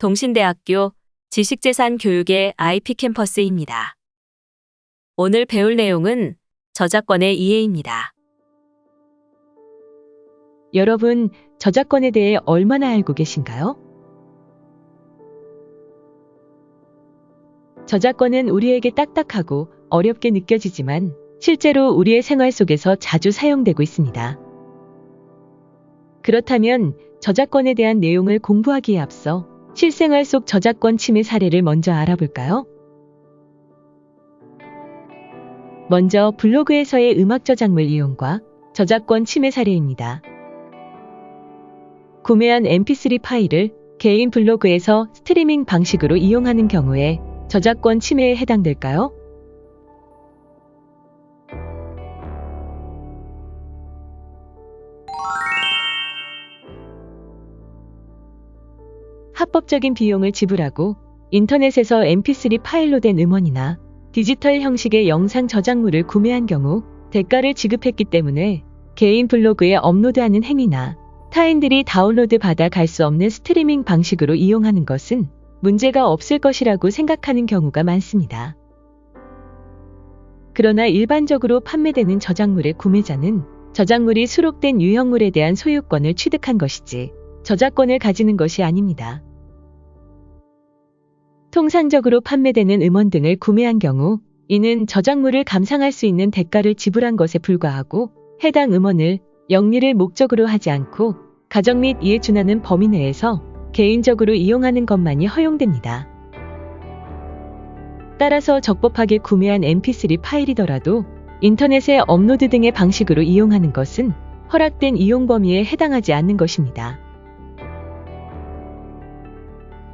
동신대학교 지식재산 교육의 IP 캠퍼스입니다. 오늘 배울 내용은 저작권의 이해입니다. 여러분, 저작권에 대해 얼마나 알고 계신가요? 저작권은 우리에게 딱딱하고 어렵게 느껴지지만 실제로 우리의 생활 속에서 자주 사용되고 있습니다. 그렇다면 저작권에 대한 내용을 공부하기에 앞서 실생활 속 저작권 침해 사례를 먼저 알아볼까요? 먼저 블로그에서의 음악 저작물 이용과 저작권 침해 사례입니다. 구매한 mp3 파일을 개인 블로그에서 스트리밍 방식으로 이용하는 경우에 저작권 침해에 해당될까요? 합법적인 비용을 지불하고 인터넷에서 mp3 파일로 된 음원이나 디지털 형식의 영상 저작물을 구매한 경우 대가를 지급했기 때문에 개인 블로그에 업로드하는 행위나 타인들이 다운로드 받아 갈 수 없는 스트리밍 방식으로 이용하는 것은 문제가 없을 것이라고 생각하는 경우가 많습니다. 그러나 일반적으로 판매되는 저작물의 구매자는 저작물이 수록된 유형물에 대한 소유권을 취득한 것이지 저작권을 가지는 것이 아닙니다. 통상적으로 판매되는 음원 등을 구매한 경우 이는 저작물을 감상할 수 있는 대가를 지불한 것에 불과하고 해당 음원을 영리를 목적으로 하지 않고 가정 및 이에 준하는 범위 내에서 개인적으로 이용하는 것만이 허용됩니다. 따라서 적법하게 구매한 mp3 파일이더라도 인터넷에 업로드 등의 방식으로 이용하는 것은 허락된 이용 범위에 해당하지 않는 것입니다.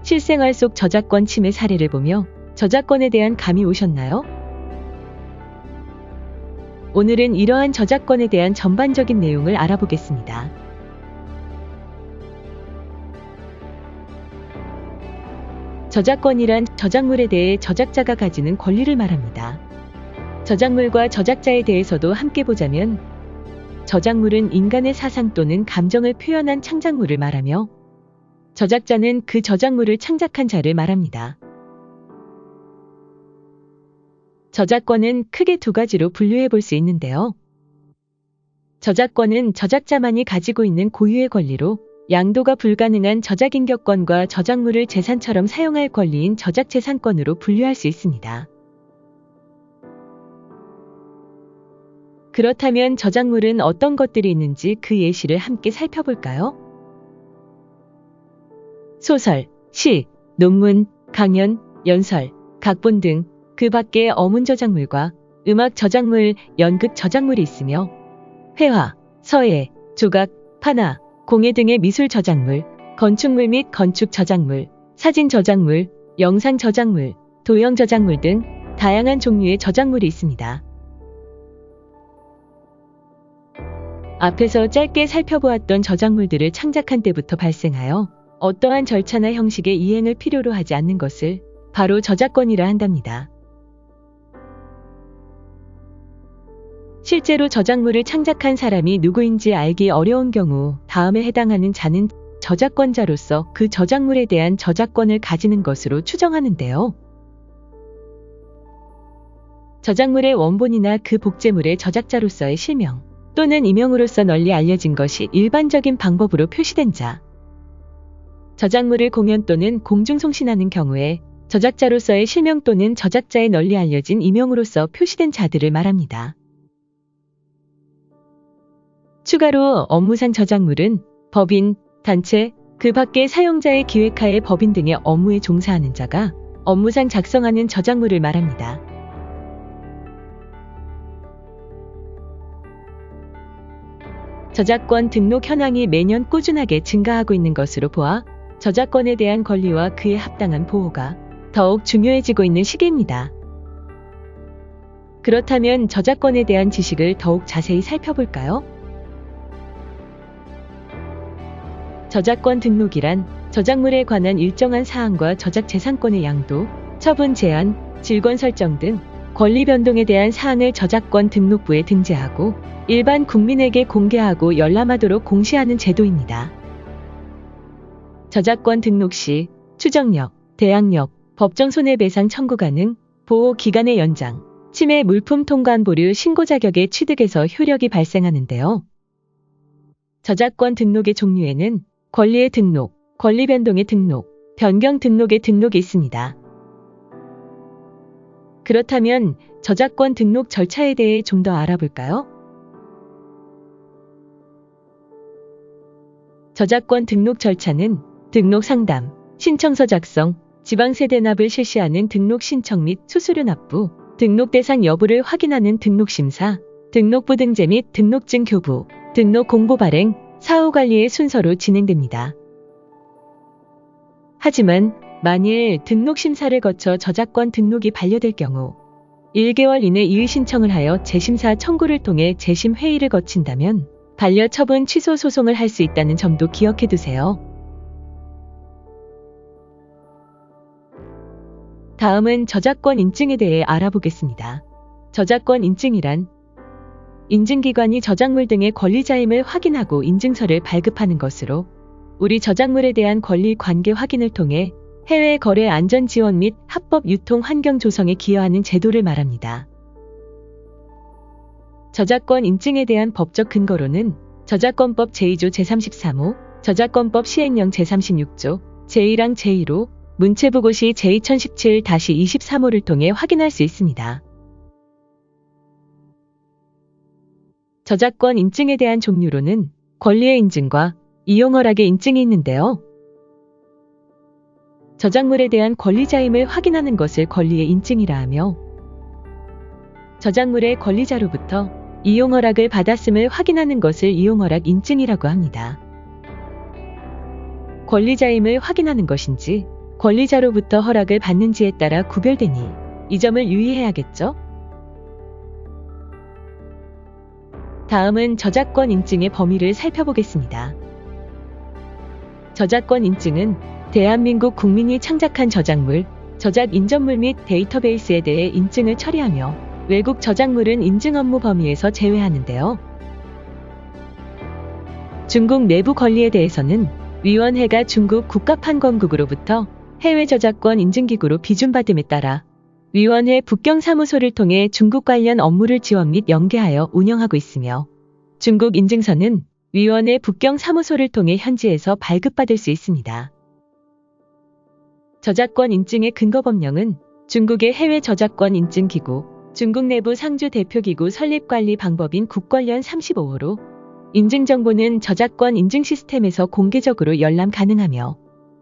실생활 속 저작권 침해 사례를 보며 저작권에 대한 감이 오셨나요? 오늘은 이러한 저작권에 대한 전반적인 내용을 알아보겠습니다. 저작권이란 저작물에 대해 저작자가 가지는 권리를 말합니다. 저작물과 저작자에 대해서도 함께 보자면 저작물은 인간의 사상 또는 감정을 표현한 창작물을 말하며 저작자는 그 저작물을 창작한 자를 말합니다. 저작권은 크게 두 가지로 분류해 볼 수 있는데요. 저작권은 저작자만이 가지고 있는 고유의 권리로 양도가 불가능한 저작인격권과 저작물을 재산처럼 사용할 권리인 저작재산권으로 분류할 수 있습니다. 그렇다면 저작물은 어떤 것들이 있는지 그 예시를 함께 살펴볼까요? 소설, 시, 논문, 강연, 연설, 각본 등 그 밖에 어문 저작물과 음악 저작물, 연극 저작물이 있으며 회화, 서예, 조각, 판화, 공예 등의 미술 저작물, 건축물 및 건축 저작물, 사진 저작물, 영상 저작물, 도형 저작물 등 다양한 종류의 저작물이 있습니다. 앞에서 짧게 살펴보았던 저작물들을 창작한 때부터 발생하여 어떠한 절차나 형식의 이행을 필요로 하지 않는 것을 바로 저작권이라 한답니다. 실제로 저작물을 창작한 사람이 누구인지 알기 어려운 경우 다음에 해당하는 자는 저작권자로서 그 저작물에 대한 저작권을 가지는 것으로 추정하는데요. 저작물의 원본이나 그 복제물의 저작자로서의 실명 또는 이명으로서 널리 알려진 것이 일반적인 방법으로 표시된 자, 저작물을 공연 또는 공중송신하는 경우에 저작자로서의 실명 또는 저작자의 널리 알려진 이명으로서 표시된 자들을 말합니다. 추가로 업무상 저작물은 법인, 단체, 그 밖의 사용자의 기획하에 법인 등의 업무에 종사하는 자가 업무상 작성하는 저작물을 말합니다. 저작권 등록 현황이 매년 꾸준하게 증가하고 있는 것으로 보아 저작권에 대한 권리와 그에 합당한 보호가 더욱 중요해지고 있는 시기입니다. 그렇다면 저작권에 대한 지식을 더욱 자세히 살펴볼까요? 저작권 등록이란 저작물에 관한 일정한 사항과 저작재산권의 양도, 처분 제한, 질권 설정 등 권리 변동에 대한 사항을 저작권 등록부에 등재하고 일반 국민에게 공개하고 열람하도록 공시하는 제도입니다. 저작권 등록 시 추정력, 대항력, 법정 손해배상 청구 가능, 보호 기간의 연장, 침해 물품 통관 보류 신고 자격의 취득에서 효력이 발생하는데요. 저작권 등록의 종류에는 권리의 등록, 권리 변동의 등록, 변경 등록의 등록이 있습니다. 그렇다면 저작권 등록 절차에 대해 좀 더 알아볼까요? 저작권 등록 절차는 등록 상담, 신청서 작성, 지방세대납을 실시하는 등록 신청 및 수수료 납부, 등록 대상 여부를 확인하는 등록 심사, 등록부 등재 및 등록증 교부, 등록 공보 발행, 사후 관리의 순서로 진행됩니다. 하지만 만일 등록 심사를 거쳐 저작권 등록이 반려될 경우 1개월 이내 이의 신청을 하여 재심사 청구를 통해 재심 회의를 거친다면 반려 처분 취소 소송을 할 수 있다는 점도 기억해 두세요. 다음은 저작권 인증에 대해 알아보겠습니다. 저작권 인증이란 인증기관이 저작물 등의 권리자임을 확인하고 인증서를 발급하는 것으로 우리 저작물에 대한 권리 관계 확인을 통해 해외 거래 안전 지원 및 합법 유통 환경 조성에 기여하는 제도를 말합니다. 저작권 인증에 대한 법적 근거로는 저작권법 제2조 제33호, 저작권법 시행령 제36조, 제1항 제1호, 문체부고시 제2017-23호를 통해 확인할 수 있습니다. 저작권 인증에 대한 종류로는 권리의 인증과 이용허락의 인증이 있는데요. 저작물에 대한 권리자임을 확인하는 것을 권리의 인증이라 하며 저작물의 권리자로부터 이용허락을 받았음을 확인하는 것을 이용허락 인증이라고 합니다. 권리자임을 확인하는 것인지 권리자로부터 허락을 받는지에 따라 구별되니 이 점을 유의해야겠죠? 다음은 저작권 인증의 범위를 살펴보겠습니다. 저작권 인증은 대한민국 국민이 창작한 저작물, 저작 인접물 및 데이터베이스에 대해 인증을 처리하며 외국 저작물은 인증 업무 범위에서 제외하는데요. 중국 내부 권리에 대해서는 위원회가 중국 국가판검국으로부터 해외 저작권 인증기구로 비준받음에 따라 위원회 북경사무소를 통해 중국 관련 업무를 지원 및 연계하여 운영하고 있으며 중국 인증서는 위원회 북경사무소를 통해 현지에서 발급받을 수 있습니다. 저작권 인증의 근거법령은 중국의 해외 저작권 인증기구, 중국 내부 상주 대표기구 설립관리 방법인 국권련 35호로 인증정보는 저작권 인증 시스템에서 공개적으로 열람 가능하며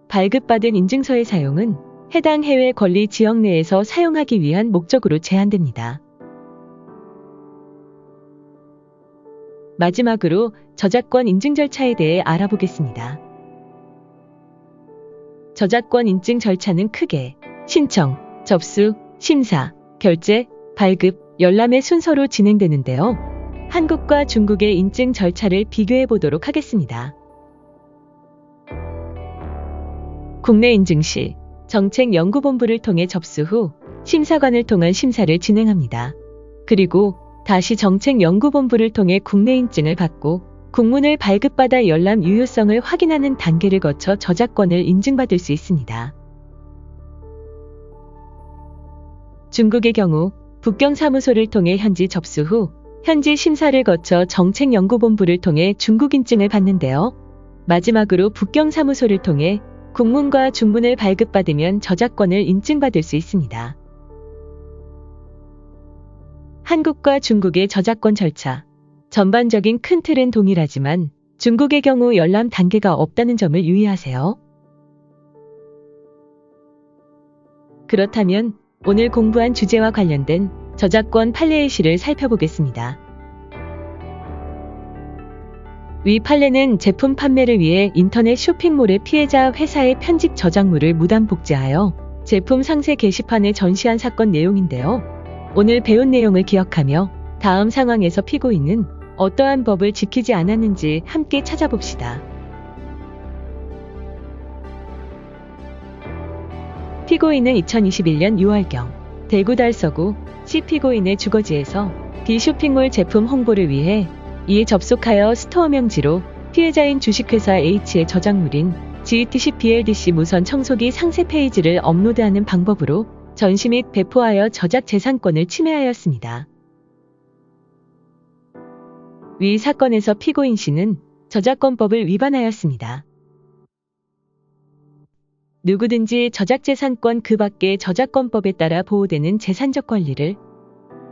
발급받은 인증서의 사용은 해당 해외 권리 지역 내에서 사용하기 위한 목적으로 제한됩니다. 마지막으로 저작권 인증 절차에 대해 알아보겠습니다. 저작권 인증 절차는 크게 신청, 접수, 심사, 결제, 발급, 열람의 순서로 진행되는데요. 한국과 중국의 인증 절차를 비교해 보도록 하겠습니다. 국내 인증 시 정책연구본부를 통해 접수 후 심사관을 통한 심사를 진행합니다. 그리고 다시 정책연구본부를 통해 국내 인증을 받고 국문을 발급받아 열람 유효성을 확인하는 단계를 거쳐 저작권을 인증받을 수 있습니다. 중국의 경우 북경사무소를 통해 현지 접수 후 현지 심사를 거쳐 정책연구본부를 통해 중국 인증을 받는데요. 마지막으로 북경사무소를 통해 국문과 중문을 발급받으면 저작권을 인증받을 수 있습니다. 한국과 중국의 저작권 절차. 전반적인 큰 틀은 동일하지만 중국의 경우 열람 단계가 없다는 점을 유의하세요. 그렇다면 오늘 공부한 주제와 관련된 저작권 판례의 시를 살펴보겠습니다. 위 판례는 제품 판매를 위해 인터넷 쇼핑몰의 피해자 회사의 편집 저작물을 무단 복제하여 제품 상세 게시판에 전시한 사건 내용인데요. 오늘 배운 내용을 기억하며 다음 상황에서 피고인은 어떠한 법을 지키지 않았는지 함께 찾아봅시다. 피고인은 2021년 6월경 대구 달서구 C 피고인의 주거지에서 D 쇼핑몰 제품 홍보를 위해 이에 접속하여 스토어 명지로 피해자인 주식회사 H의 저작물인 GETC BLDC 무선 청소기 상세 페이지를 업로드하는 방법으로 전시 및 배포하여 저작 재산권을 침해하였습니다. 위 사건에서 피고인 씨는 저작권법을 위반하였습니다. 누구든지 저작재산권 그 밖의 저작권법에 따라 보호되는 재산적 권리를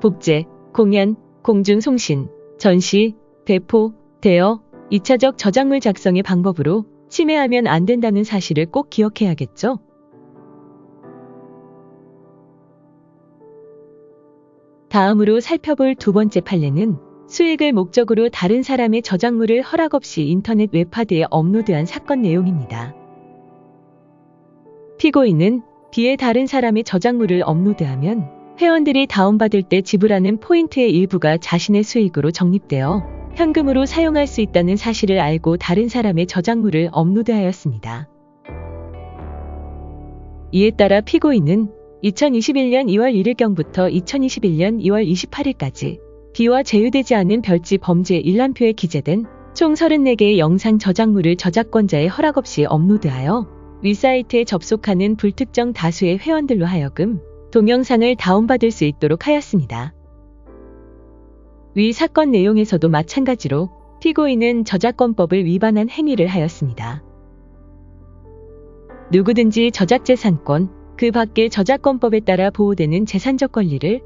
복제, 공연, 공중송신, 전시, 배포, 대여, 2차적 저작물 작성의 방법으로 침해하면 안 된다는 사실을 꼭 기억해야겠죠? 다음으로 살펴볼 두 번째 판례는 수익을 목적으로 다른 사람의 저작물을 허락 없이 인터넷 웹하드에 업로드한 사건 내용입니다. 피고인은 B의 다른 사람의 저작물을 업로드하면 회원들이 다운받을 때 지불하는 포인트의 일부가 자신의 수익으로 적립되어 현금으로 사용할 수 있다는 사실을 알고 다른 사람의 저작물을 업로드하였습니다. 이에 따라 피고인은 2021년 2월 1일경부터 2021년 2월 28일까지 B와 제휴되지 않은 별지 범죄 일람표에 기재된 총 34개의 영상 저작물을 저작권자의 허락 없이 업로드하여 위 사이트에 접속하는 불특정 다수의 회원들로 하여금 동영상을 다운받을 수 있도록 하였습니다. 위 사건 내용에서도 마찬가지로 피고인은 저작권법을 위반한 행위를 하였습니다. 누구든지 저작재산권, 그 밖의 저작권법에 따라 보호되는 재산적 권리를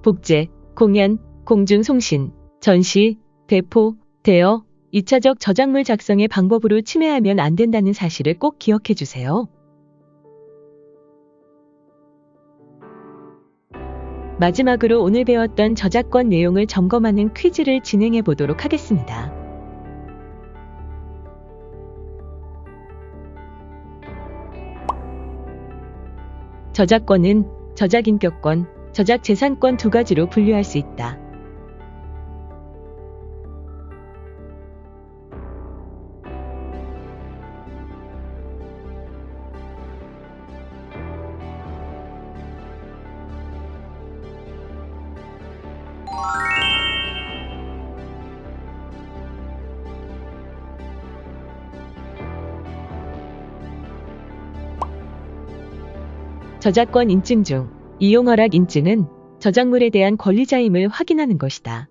복제, 공연, 공중송신, 전시, 배포, 대여, 2차적 저작물 작성의 방법으로 침해하면 안 된다는 사실을 꼭 기억해 주세요. 마지막으로 오늘 배웠던 저작권 내용을 점검하는 퀴즈를 진행해 보도록 하겠습니다. 저작권은 저작인격권, 저작재산권 두 가지로 분류할 수 있다. 저작권 인증 중 이용 허락 인증은 저작물에 대한 권리자임을 확인하는 것이다.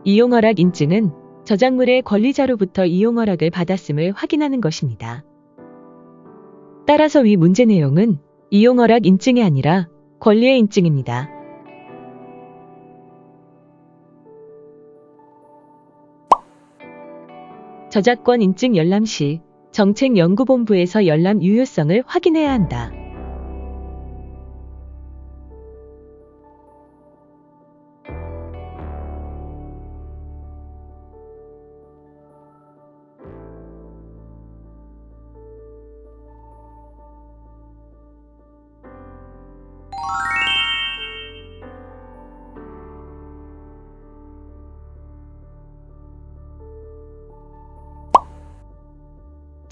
이용 허락 인증은 저작물의 권리자로부터 이용 허락을 받았음을 확인하는 것입니다. 따라서 위 문제 내용은 이용 허락 인증이 아니라 권리의 인증입니다. 저작권 인증 열람 시 정책연구본부에서 열람 유효성을 확인해야 한다.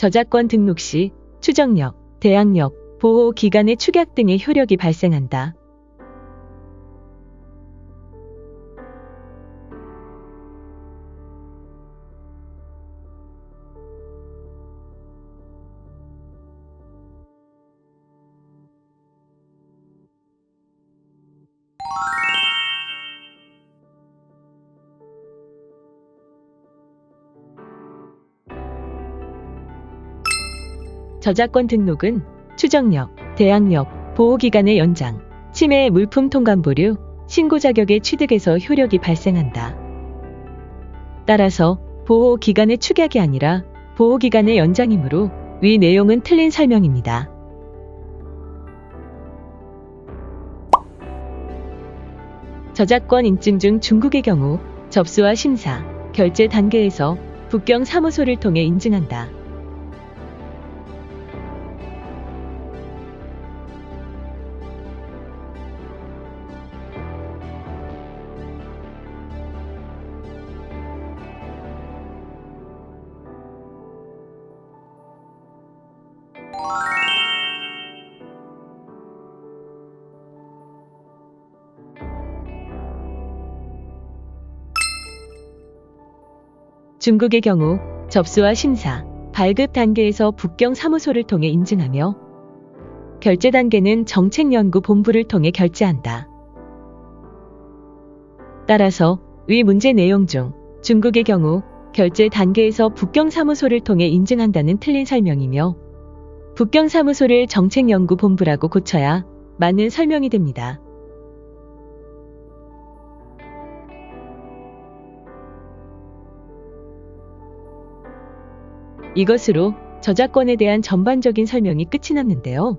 저작권 등록 시 추정력, 대항력, 보호 기간의 축약 등의 효력이 발생한다. 저작권 등록은 추정력, 대항력, 보호기간의 연장, 침해 물품 통관 보류, 신고 자격의 취득에서 효력이 발생한다. 따라서 보호기간의 축약이 아니라 보호기간의 연장이므로 위 내용은 틀린 설명입니다. 저작권 인증 중 중국의 경우 접수와 심사, 결제 단계에서 북경 사무소를 통해 인증한다. 중국의 경우 접수와 심사, 발급 단계에서 북경 사무소를 통해 인증하며 결제 단계는 정책연구본부를 통해 결제한다. 따라서 위 문제 내용 중 중국의 경우 결제 단계에서 북경 사무소를 통해 인증한다는 틀린 설명이며 북경 사무소를 정책연구본부라고 고쳐야 맞는 설명이 됩니다. 이것으로 저작권에 대한 전반적인 설명이 끝이 났는데요.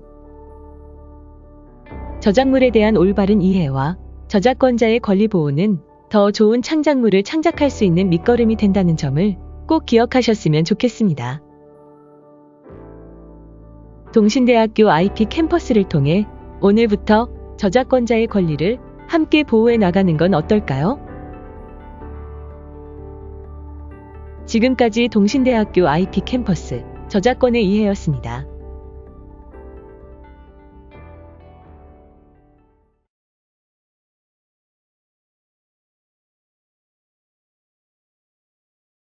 저작물에 대한 올바른 이해와 저작권자의 권리 보호는 더 좋은 창작물을 창작할 수 있는 밑거름이 된다는 점을 꼭 기억하셨으면 좋겠습니다. 동신대학교 IP 캠퍼스를 통해 오늘부터 저작권자의 권리를 함께 보호해 나가는 건 어떨까요? 지금까지 동신대학교 IP 캠퍼스 저작권의 이해였습니다.